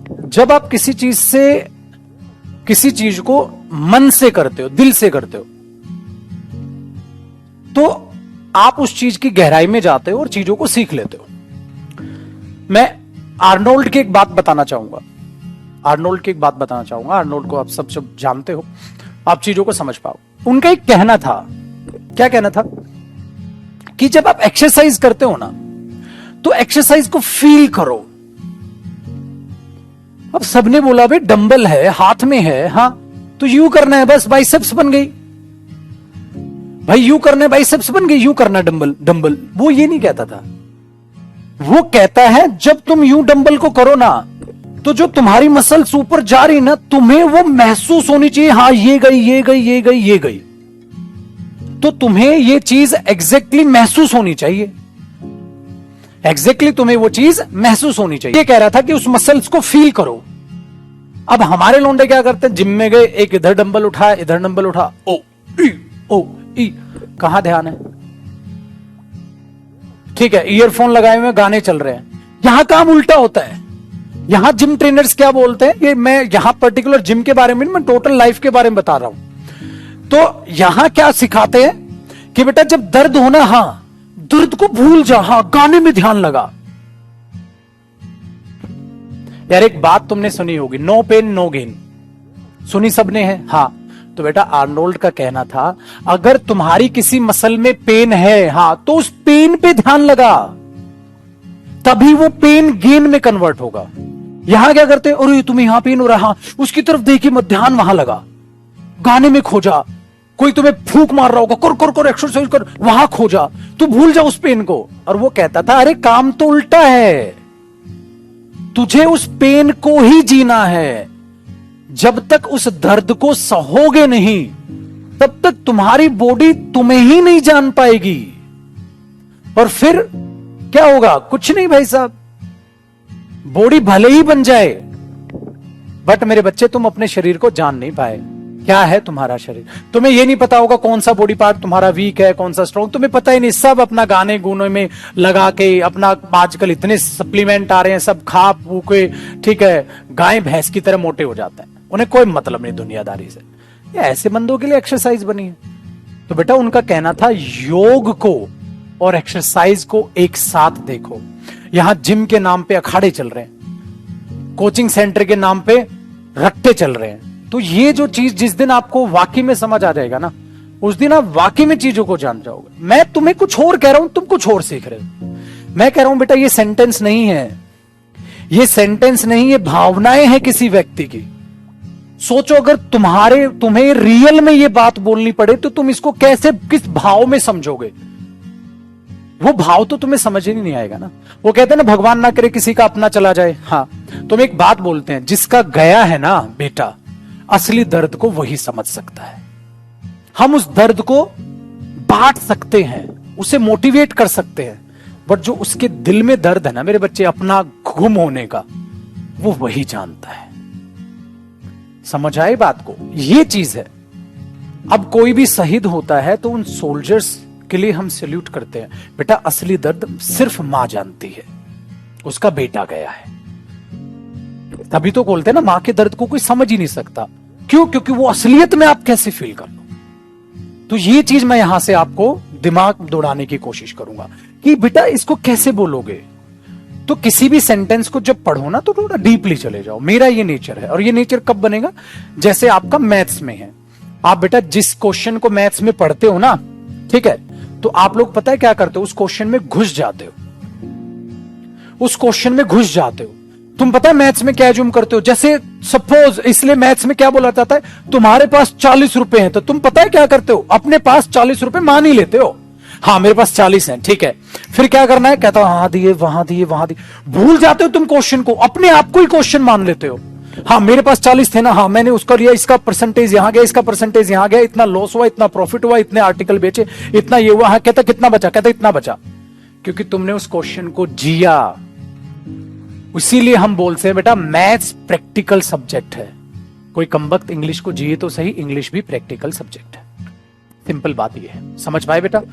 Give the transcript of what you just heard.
जब आप किसी चीज को मन से करते हो, दिल से करते हो, तो आप उस चीज की गहराई में जाते हो और चीजों को सीख लेते हो। मैं आर्नोल्ड की एक बात बताना चाहूंगा। आर्नोल्ड को आप सब जानते हो, आप चीजों को समझ पाओ। उनका एक कहना था, क्या कहना था, कि जब आप एक्सरसाइज करते हो ना, तो एक्सरसाइज को फील करो। अब सबने बोला भाई डंबल है, हाथ में है, हाँ तो यूं करना है, बस बाइसेप्स बन गई भाई, यूं करना है बाइसेप्स बन गई, यूं करना डंबल। वो ये नहीं कहता था। वो कहता है जब तुम यूं डंबल को करो ना, तो जो तुम्हारी मसल्स ऊपर जा रही ना, तुम्हें वो महसूस होनी चाहिए, हाँ ये गई। तो तुम्हें ये चीज एग्जैक्टली महसूस होनी चाहिए, तुम्हें वो चीज महसूस होनी चाहिए। ये कह रहा था कि उस मसल्स को फील करो। अब हमारे लोंडे क्या करते हैं, जिम में गए, एक इधर डंबल उठाया, इधर डंबल उठा, ओ ई, कहां ध्यान है? ठीक है, ईयरफोन लगाए हुए गाने चल रहे हैं। यहां काम उल्टा होता है। यहां जिम ट्रेनर्स क्या बोलते हैं, ये मैं यहां पर्टिकुलर जिम के बारे में, मैं टोटल लाइफ के बारे में बता रहा हूं। तो यहां क्या सिखाते हैं कि बेटा जब दर्द होना, हां दर्द को भूल जा, हाँ गाने में ध्यान लगा। यार एक बात तुमने सुनी होगी, नो पेन नो गेन, सुनी सबने है, हाँ। तो बेटा आर्नोल्ड का कहना था, अगर तुम्हारी किसी मसल में पेन है, हाँ तो उस पेन पे ध्यान लगा, तभी वो पेन गेन में कन्वर्ट होगा। यहां क्या करते हैं, अरे तुम्हें यहां पेन हो रहा है, हाँ उसकी तरफ देखिए मत, ध्यान वहां लगा, गाने में खोजा। कोई तुम्हें फूंक मार रहा होगा, कर एक्सरसाइज कर, वहां खोजा, तू भूल जा उस पेन को। और वो कहता था, अरे काम तो उल्टा है, तुझे उस पेन को ही जीना है। जब तक उस दर्द को सहोगे नहीं, तब तक तुम्हारी बॉडी तुम्हें ही नहीं जान पाएगी। और फिर क्या होगा, कुछ नहीं भाई साहब, बॉडी भले ही बन जाए, बट मेरे बच्चे तुम अपने शरीर को जान नहीं पाए। क्या है तुम्हारा शरीर, तुम्हें यह नहीं पता होगा कौन सा बॉडी पार्ट तुम्हारा वीक है, कौन सा स्ट्रॉन्ग, तुम्हें पता ही नहीं। सब अपना गाने गुनों में लगा के, अपना आजकल इतने सप्लीमेंट आ रहे हैं, सब खा पू के, ठीक है, गाय भैंस की तरह मोटे हो जाते हैं, उन्हें कोई मतलब नहीं दुनियादारी से। ये ऐसे बंदों के लिए एक्सरसाइज बनी है। तो बेटा उनका कहना था, योग को और एक्सरसाइज को एक साथ देखो। यहां जिम के नाम पे अखाड़े चल रहे हैं, कोचिंग सेंटर के नाम पे रट्टे चल रहे हैं। तो ये जो चीज जिस दिन आपको वाकई में समझ आ जाएगा ना, उस दिन आप वाकई में चीजों को जान जाओगे। मैं तुम्हें कुछ और कह रहा हूं, तुम कुछ और सीख रहे हो। मैं कह रहा हूं बेटा ये सेंटेंस नहीं है, ये भावनाएं हैं किसी व्यक्ति की। सोचो अगर तुम्हें रियल में ये बात बोलनी पड़े, तो तुम इसको कैसे, किस भाव में समझोगे? वो भाव तो तुम्हें समझ ही नहीं आएगा ना। वो कहते हैं ना, भगवान ना करे किसी का अपना चला जाए। हाँ, तुम एक बात बोलते हैं, जिसका गया है ना बेटा, असली दर्द को वही समझ सकता है। हम उस दर्द को बांट सकते हैं, उसे मोटिवेट कर सकते हैं, बट जो उसके दिल में दर्द है ना मेरे बच्चे, अपना गुम होने का, वो वही जानता है। समझ आए बात को? ये चीज है। अब कोई भी शहीद होता है तो उन सोल्जर्स के लिए हम सैल्यूट करते हैं। बेटा असली दर्द सिर्फ मां जानती है, उसका बेटा गया है। तभी तो बोलते हैं ना, मां के दर्द को कोई समझ ही नहीं सकता। क्यों? क्योंकि वो असलियत में आप कैसे फील कर लो। तो ये चीज मैं यहां से आपको दिमाग दौड़ाने की कोशिश करूंगा कि बेटा इसको कैसे बोलोगे। तो किसी भी सेंटेंस को जब पढ़ो ना, तो थोड़ा डीपली चले जाओ। मेरा ये नेचर है, और ये नेचर कब बनेगा, जैसे आपका मैथ्स में है। आप बेटा जिस क्वेश्चन को मैथ्स में पढ़ते हो ना, ठीक है, तो आप लोग पता है क्या करते हो, उस क्वेश्चन में घुस जाते हो, तुम पता है मैथ्स में क्या एज्यूम करते हो। जैसे सपोज, इसलिए मैथ्स में क्या बोला जाता है, तुम्हारे पास 40 रुपए हैं, तो तुम पता है क्या करते हो, अपने पास 40 रुपए मान ही लेते हो। हाँ मेरे पास 40 हैं, ठीक है, फिर क्या करना है, कहता हाँ दिए, वहां दिए, वहां दिए। भूल जाते हो तुम क्वेश्चन को, अपने आप को ही क्वेश्चन मान लेते हो। हाँ मेरे पास 40 थे ना, हाँ मैंने उसका लिया, इसका परसेंटेज यहां गया, इसका परसेंटेज यहां गया, इतना लॉस हुआ, इतना प्रॉफिट हुआ, इतने आर्टिकल बेचे, इतना ये हुआ। हाँ कहता कितना बचा, कहता इतना बचा, क्योंकि तुमने उस क्वेश्चन को जिया। इसीलिए हम बोलते हैं बेटा मैथ्स प्रैक्टिकल सब्जेक्ट है। कोई कमबख्त इंग्लिश को जिए तो सही, इंग्लिश भी प्रैक्टिकल सब्जेक्ट है। सिंपल बात ये है, समझ पाए बेटा? तो